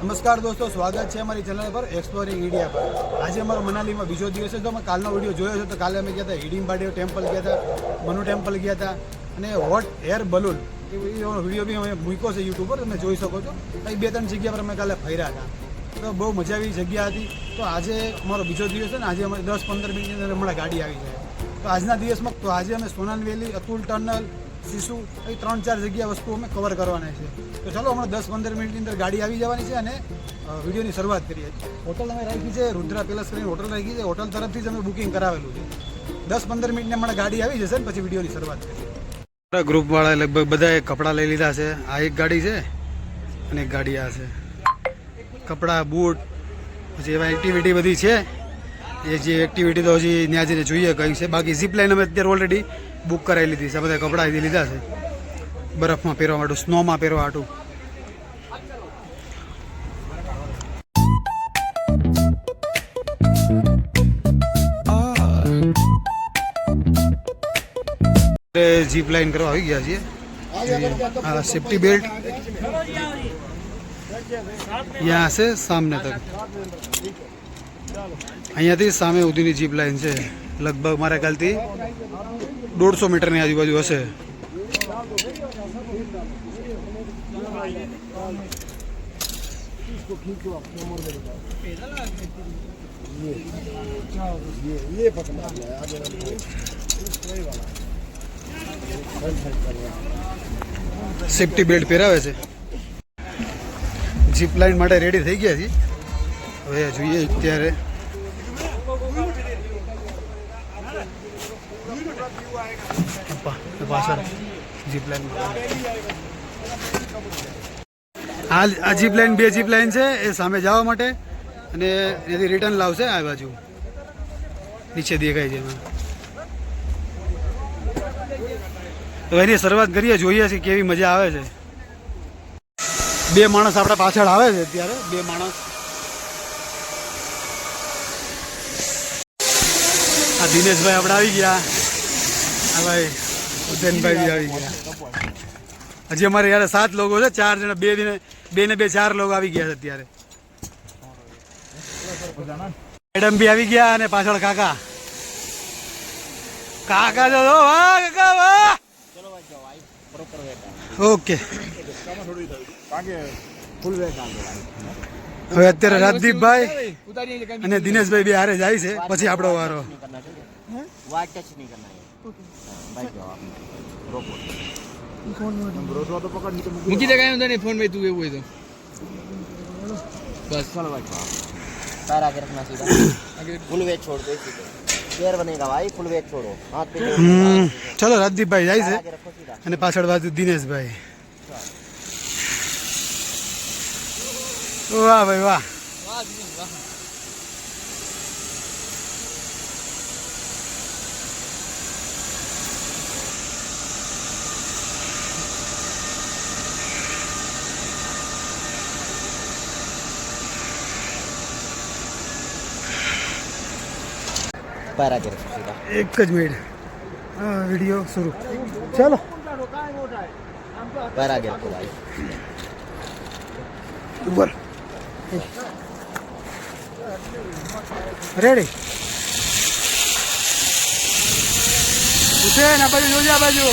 નમસ્કાર દોસ્તો, સ્વાગત છે અમારી ચેનલ પર એક્સપ્લોરિંગ ઇન્ડિયા પર। આજે અમારો મનાલીમાં બીજો દિવસ છે। તો અમે કાલનો વિડીયો જોયો છે, તો કાલે અમે ગયા હતા હિડિંબાડી ટેમ્પલ ગયા હતા, મનુ ટેમ્પલ ગયા હતા અને હોટ એર બલૂન એ વિડીયો બી અમે મૂક્યો છે યુટ્યુબ પર, તમે જોઈ શકો છો। એ 2-3 જગ્યા પર અમે કાલે ફર્યા હતા, તો બહુ મજા આવી જગ્યા હતી। તો આજે અમારો બીજો દિવસ છે ને, આજે અમારે 10-15 મિનિટની અંદર હમણાં ગાડી આવી જાય। તો આજના દિવસમાં તો આજે અમે સોનાન વેલી, અતુલ ટનલ, શિશુ એ 3-4 જગ્યા વસ્તુ અમે કવર કરવાના છે। તો ચાલો હમણાં 10-15 મિનિટની અંદર ગાડી આવી જવાની છે અને વિડીયોની શરૂઆત કરીએ। હોટલ અમે રાખી છે રુદ્રા પેલેસ કરીને હોટલ રાખી છે, હોટલ તરફથી જ અમે બુકિંગ કરાવેલું છે। 10-15 મિનિટને હમણાં ગાડી આવી જશે ને પછી વિડીયોની શરૂઆત કરીએ। ગ્રુપવાળાએ લગભગ બધાએ કપડાં લઈ લીધા છે। આ એક ગાડી છે અને એક ગાડી આ છે। કપડાં, બૂટ, પછી એવા એક્ટિવિટી બધી છે। એ જે એક્ટિવિટી તો હજી ત્યાં જઈને જોઈએ કઈ છે। બાકી ઝીપ લાઈન અમે અત્યારે ઓલરેડી બુક કરાવી લીધી છે। બધા કપડાં લીધા છે બરફમાં પહેરવા માટે, સ્નોમાં પહેરવા માટે। જીપ લાઈન કરવા આવી ગયા છીએ। આ સેફ્ટી બેલ્ટ यहाँ से सामने तक, અહીંયાથી સામે સુધીની જીપ લાઈન છે। લગભગ મારા ખ્યાલથી 150 મીટરની આજુબાજુ હશે। સેફ્ટી બેલ્ટ પહેરાવે છે। જીપ લાઈન માટે રેડી થઈ ગયા છીએ। હવે જોઈએ અત્યારે પાછળ જીપ લાઈન, આ જીપ લાઈન 2 જીપ લાઈન છે એ સામે જવા માટે અને એથી રિટર્ન લાવશે આ બાજુ નીચે દેખાય છે એમાં। તો એની શરૂઆત કરીએ, જોઈએ છીએ કેવી મજા આવે છે। 2 માણસ આપણા પાછળ આવે છે અત્યારે, 2 માણસ। આ દિનેશભાઈ આપણે આવી ગયા, હા ભાઈ ઉદયનભાઈ બી આવી ગયા। હજી અમારે યાર 7 લોકો છે, 4 જણા, 2 ને 4 લોકો આવી ગયા છે અત્યારે। મેડમ બી આવી ગયા અને પાછળ કાકા તો વાહ કાકા વાહ। ઓકે, હવે અત્યારે રાજદીપભાઈ અને દિનેશભાઈ બે હારે જાય છે, પછી આપણો વારો। મૂકી દે કાંઈ નહીં ફોન ભાઈ, તું એવું હોય તો બસ चलो भाई पैर आगे रखना सीधा, फुल वेट छोड़ दो, पैर बनेगा भाई, फुल वेट छोड़ो, हाथ पे ચલો રાજદીપભાઈ જાય છે અને પાછળ બાજુ દિનેશભાઈ। વાહ ભાઈ વાહ, पैर आगे रखो सीधा। એક જ મિનિટ, વિડીયો શરૂ, ચાલો। पैर आगे रखो भाई, ઉપર રેડી ઉઠે ના બાજુ જોજે, આ બાજુ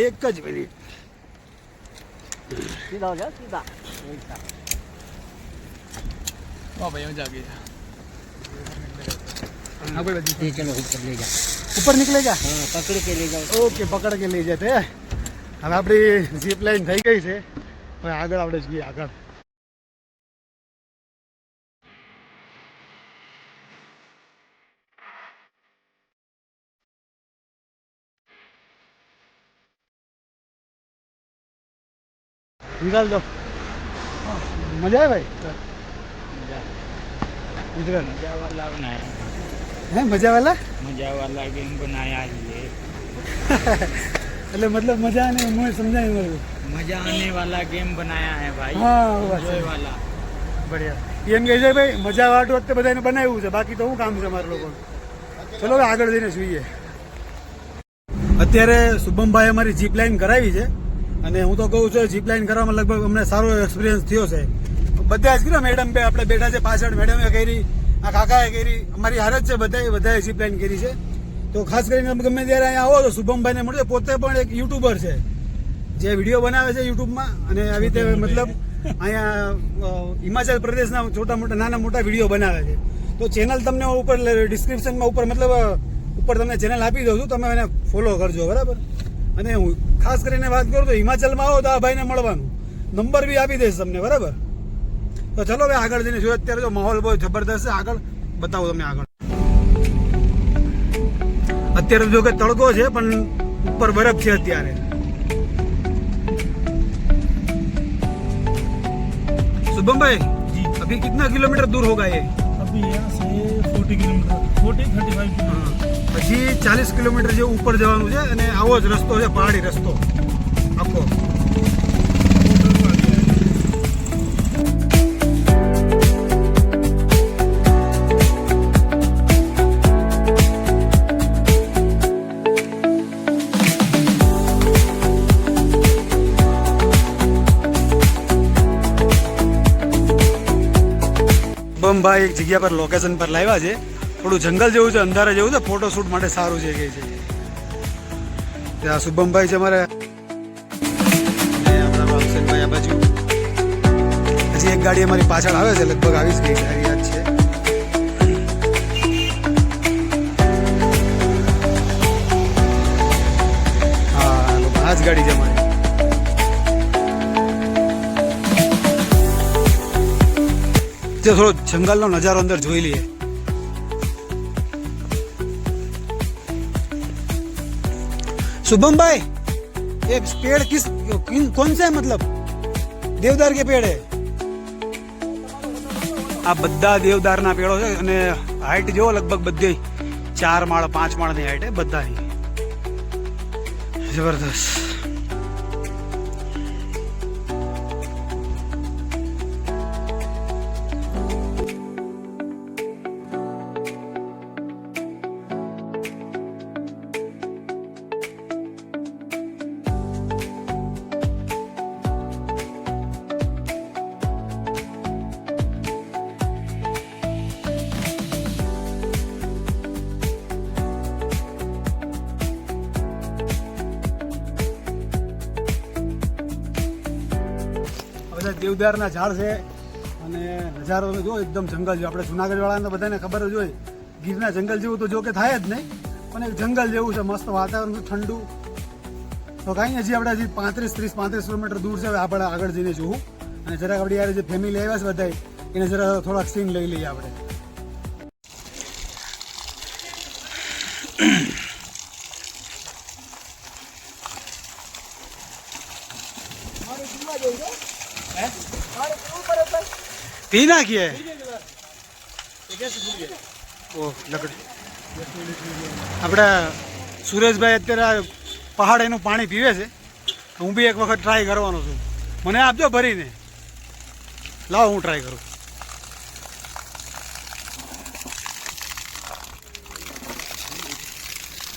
એક જ મિનિટ, सीधा हो जाओ सीधा। વાહ ભાઈ મજા આવી છે। चलो ऊपर ले जा, ઉપર નીકળેગા, हाँ पकड़ के ले जाओ। ઓકે, પકડ કે લઈ જતે। હવે આપણી જીપ લાઈન થઈ ગઈ છે, હવે આગળ આપણે જઈએ આગળ। निकाल दो मजा है भाई गुजरात मजा वाला बनाया है मजा वाला गेम बनाया ये એટલે મતલબ મજા ને હું સમજાય મારું मजा आने वाला गेम बनाया है भाई હા વાત Enjoy છે वाला બઢિયા એમ કહે છે ભાઈ મજા વાળું વખતે બધાને બનાવ્યું છે બાકી તો શું કામ છે મારા લોકો ચલો હવે આગળ જઈને જોઈએ અત્યારે શુભમભાઈ અમારી જીપ લાઈન કરાવી છે અને હું તો કહું છું જીપ લાઈન કરવામાં લગભગ અમને સારો એક્સપિરિયન્સ થયો છે બધા જ કર્યો મેડમ બે આપણે બેઠા છે પાછળ મેડમે કરી આ કાકાએ કરી અમારી હાર જ છે બધાએ જીપ લાઈન કરી છે તો ખાસ કરીને ગમે ત્યારે અહીંયા આવો તો શુભમભાઈને મળશે પોતે પણ એક યુટ્યુબર છે જે વિડીયો બનાવે છે યુટ્યુબમાં અને આવી રીતે મતલબ અહીંયા હિમાચલ પ્રદેશના નાના મોટા વિડીયો બનાવે છે તો ચેનલ તમને ઉપર ડિસ્ક્રિપ્શનમાં ઉપર મતલબ ઉપર તમને ચેનલ આપી દઉં છું તમે એને ફોલો કરજો બરાબર અને હું ખાસ કરીને વાત કરું તો હિમાચલમાં આવો તો આ ભાઈને મળવાનું નંબર બી આપી દઈશ તમને બરાબર તો ચલો ભાઈ આગળ જઈને જોઈએ અત્યારે તો માહોલ બહુ જબરદસ્ત છે આગળ બતાવું તમને આગળ અત્યારે જો કે તડકો છે પણ ઉપર બરફ છે અત્યારે शुभम भाई जी अभी कितना किलोमीटर दूर होगा ये अभी यहाँ से 40 किलोमीटर 40-35 किलोमीटर હજી 40 કિલોમીટર જે ઉપર જવાનું છે અને આવો જ રસ્તો છે પહાડી રસ્તો આખો શુભમભાઈ એક જગ્યા પર લોકેશન પર લાવ્યા છે થોડું જંગલ જેવું છે અંધારા જેવું છે ફોટો શૂટ માટે સારું છે કે છે ત્યાં શુભમભાઈ છે અમારે આપણા ભાઈ આ બાજુ હજી એક ગાડી અમારી પાછળ આવે છે લગભગ આવી જ ગઈ છે યાદ છે હા આ જ ગાડી છે અમારી જે થોડો જંગલનો નજારો અંદર જોઈ લઈએ शुभम भाई ये पेड़ कौन से है मतलब देवदार के पेड़ है આ બધા દેવદારના પેડો છે અને હાઈટ જો લગભગ બધી 4 માળ 5 માળની હાઈટ છે બધાની જબરદસ્ત બધા દેવદારના ઝાડ છે અને નજારો તમે જો એકદમ જંગલ જેવું આપણે જુનાગઢ વાળાને તો બધાને ખબર જ હોય ગીરના જંગલ જેવું તો જો કે થાય જ નહીં પણ એક જંગલ જેવું છે મસ્ત વાતાવરણ છે ઠંડુ તો કાંઈ હજી આપણે હજી 35 કિલોમીટર દૂર છે હવે આપણે આગળ જઈને જોવું અને જરાક આપણી યાર જે ફેમિલી આવ્યા છે બધા એને જરા થોડાક સીન લઈ લઈએ આપણે પી નાખીએ આપણે સુરેશભાઈ અત્યારે પહાડ એનું પાણી પીવે છે હું બી એક વખત ટ્રાય કરવાનો છું મને આપજો ભરીને લાવો હું ટ્રાય કરું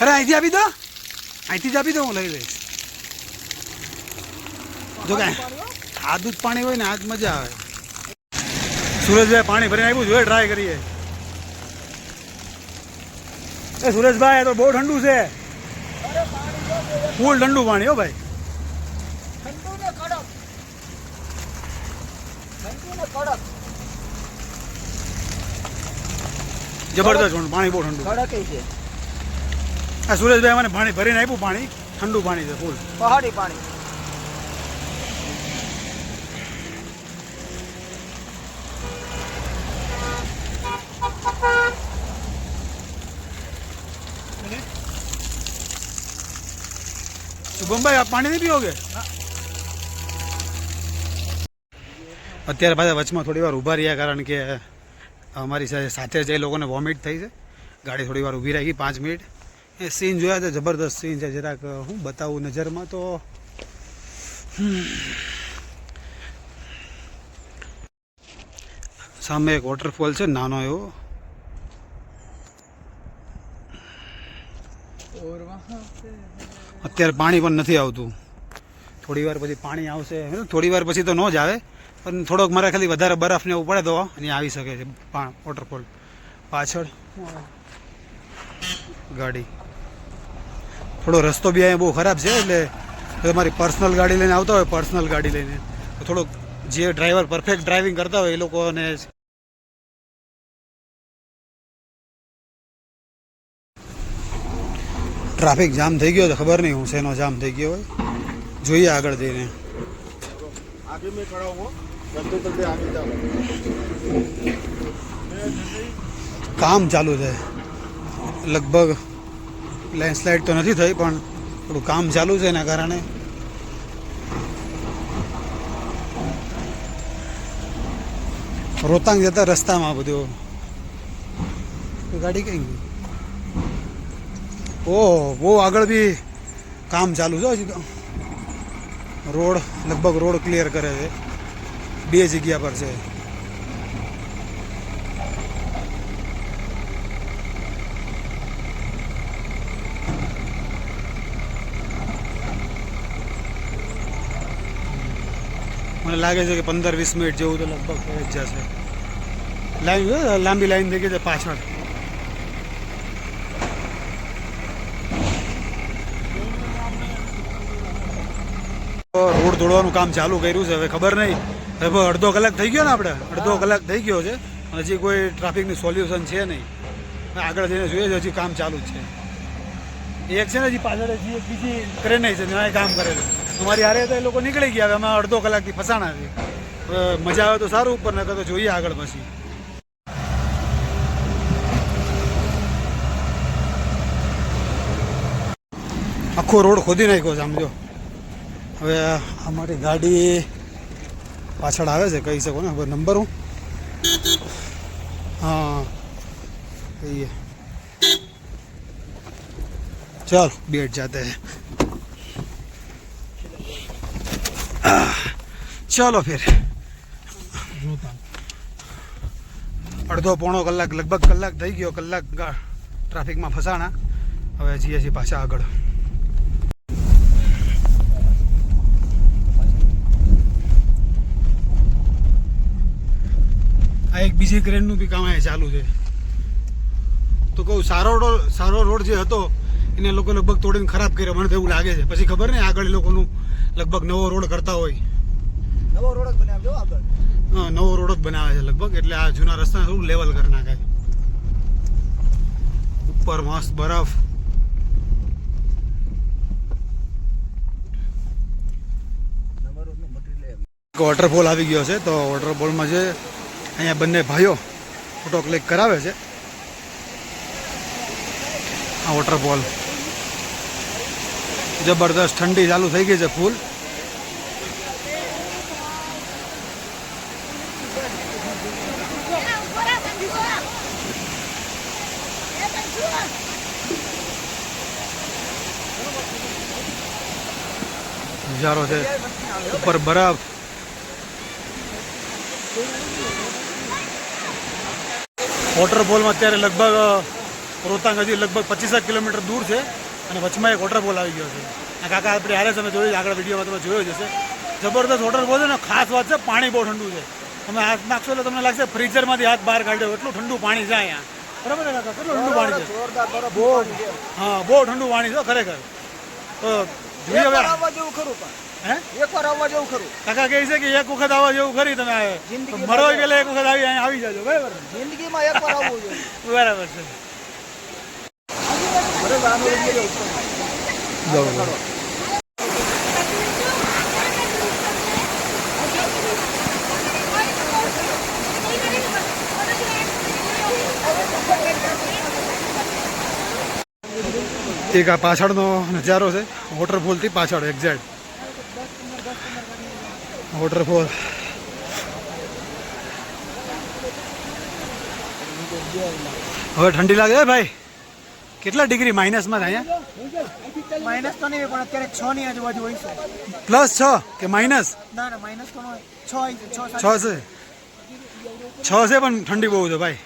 અરે અહીંથી આપી દો અહીંથી જ આપી દો હું લઈ લઈશ જો કે આદું જ પાણી હોય ને આજ મજા આવે સુરેશભાઈ પાણી ભરીને આવ્યું જોઈએ ટ્રાય કરીએ એ સુરેશભાઈ તો બહુ ઠંડુ છે ફૂલ ઠંડુ પાણી હો ભાઈ જબરદસ્ત પાણી બહુ ઠંડુ આ સુરેશભાઈ મને પાણી ભરીને આપ્યું પાણી ઠંડુ પાણી છે ફૂલ પહાડી પાણી शुभम भाई आप पानी नहीं पियोगे અત્યારે પાછા વચમાં થોડી વાર ઊભા રહ્યા કારણ કે અમારી સાથે જે લોકોને વોમિટ થઈ છે. ગાડી થોડી વાર ઊભી રાખી 5 મિનિટ. એ સીન જોયા તો જબરદસ્ત સીન છે. જરાક હું બતાવું નજરમાં તો સામે એક વોટરફોલ છે નાનો એવો. અત્યારે પાણી પણ નથી આવતું. થોડી વાર પછી પાણી આવશે. થોડી વાર પછી તો ન જ આવે પણ થોડોક મારે ખાલી વધારે બરફ ને એવું પડે તો અહીંયા આવી શકે છે વોટરફોલ. પાછળ ગાડી થોડો રસ્તો બી અહીંયા બહુ ખરાબ છે. એટલે તમારી પર્સનલ ગાડી લઈને આવતા હોય પર્સનલ ગાડી લઈને તો થોડોક જે ડ્રાઈવર પરફેક્ટ ડ્રાઇવિંગ કરતા હોય એ લોકોને ટ્રાફિક જામ થઈ ગયો તો ખબર નહીં હું શેનો જામ થઈ ગયો હોય. જોઈએ આગળ જઈને. કામ ચાલુ છે. લગભગ લેન્ડસ્લાઇડ તો નથી થઈ પણ થોડું કામ ચાલુ છે એના કારણે રોહતાંગ જતા રસ્તામાં બધું ગાડી કઈ ગઈ. ઓહ બહુ આગળ બી કામ ચાલુ છે હજી તો. રોડ લગભગ રોડ ક્લિયર કરે છે. 2 જગ્યા પર છે. મને લાગે છે કે 15-20 મિનિટ જેવું તો લગભગ થઈ જ જશે. લાઈન લાંબી લાઈન થઈ ગઈ છે પાછળ. રોડ તોડવાનું કામ ચાલુ કર્યું છે. હવે ખબર નહીં હવે અડધો કલાક થઈ ગયો ને આપણે અડધો કલાક થઈ ગયો છે. હજી કોઈ ટ્રાફિકનું સોલ્યુશન છે નહીં. આગળ જઈને જોઈએ છે હજી કામ ચાલુ જ છે. એક છે ને હજી પાછળ હજી એક બીજી ક્રેન છે ત્યાં કામ કરે છે. અમારી હારે તો એ લોકો નીકળી ગયા. હવે અમે અડધો કલાકથી ફસાણા છે. મજા આવે તો સારું ઉપર નકર તો જોઈએ આગળ પછી. આખો રોડ ખોદી નાખ્યો છે સમજો. હવે અમારી ગાડી પાછળ આવે છે કહી શકો ને. હવે નંબર હું હા કહીએ ચાલો બેઠ જાતે हैं. चलो फिर અડધો પોણો કલાક લગભગ કલાક થઈ ગયો. કલાક ટ્રાફિકમાં ફસાણા. હવે જઈએ છીએ પાછા આગળ. આ એક બીજી ક્રેનનું બી કામ અહીંયા ચાલુ છે. તો કહું સારો રોડ જે હતો એને લોકો લગભગ તોડીને ખરાબ કર્યો મને તો એવું લાગે છે. પછી ખબર નહીં આગળ એ લોકોનું લગભગ નવો રોડ કરતા હોય. નવો રોડ જ બનાવે છે લગભગ. એટલે આ જૂના રસ્તા થોડું લેવલ કરી નાખે. ઉપર મસ્ત બરફ. વોટરફોલ આવી ગયો છે. તો વોટરફોલમાં જે અહીંયા બંને ભાઈઓ ફોટો ક્લિક કરાવે છે. આ વોટરફોલ જબરદસ્ત. ઠંડી ચાલુ થઈ ગઈ છે ફૂલ. નજારો છે ઉપર બરફ. વોટરફોલમાં અત્યારે લગભગ રોહતાંગ હજી લગભગ 25 કિલોમીટર દૂર છે અને વચમાં એક વોટરફોલ આવી ગયો છે. આ કાકા આપણે હારે તમે જોયું આગળ વિડીયોમાં તમે જોયો જ હશે. જબરદસ્ત વોટરફોલ છે ને. ખાસ વાત છે પાણી બહુ ઠંડુ છે. તમે હાથ નાખશો એટલે તમને લાગશે ફ્રીઝરમાંથી હાથ બહાર કાઢ્યો એટલું ઠંડુ પાણી છે અહીંયા. બરાબર ને કાકા? કેટલું ઠંડુ પાણી છે. બહુ હા બહુ ઠંડુ પાણી છે ખરેખર. તો જોઈએ હવે હે એકવાર આવવા જેવું ખરું. કાકા કહે છે કે એક વખત આવવા જેવું ખરી. તમે મરો પેલા એક વખત આવી જાજો. બરાબર જિંદગીમાં એકવાર આવવું જોઈએ. બરાબર છે. એક આ પાછળનો નજારો છે વોટરફોલથી પાછળ એક્ઝેક્ટ વોટરફોલ. હવે ઠંડી લાગે છે ભાઈ. કેટલા ડિગ્રી માઇનસમાં થાય માઇનસ તો નહીં પણ અત્યારે 6 ની આજુબાજુ હોય છે. +6 કે માઇનસ? ના ના માઇનસ તો ન હોય 6 6 છે. 6 છે પણ ઠંડી બહુ છે ભાઈ.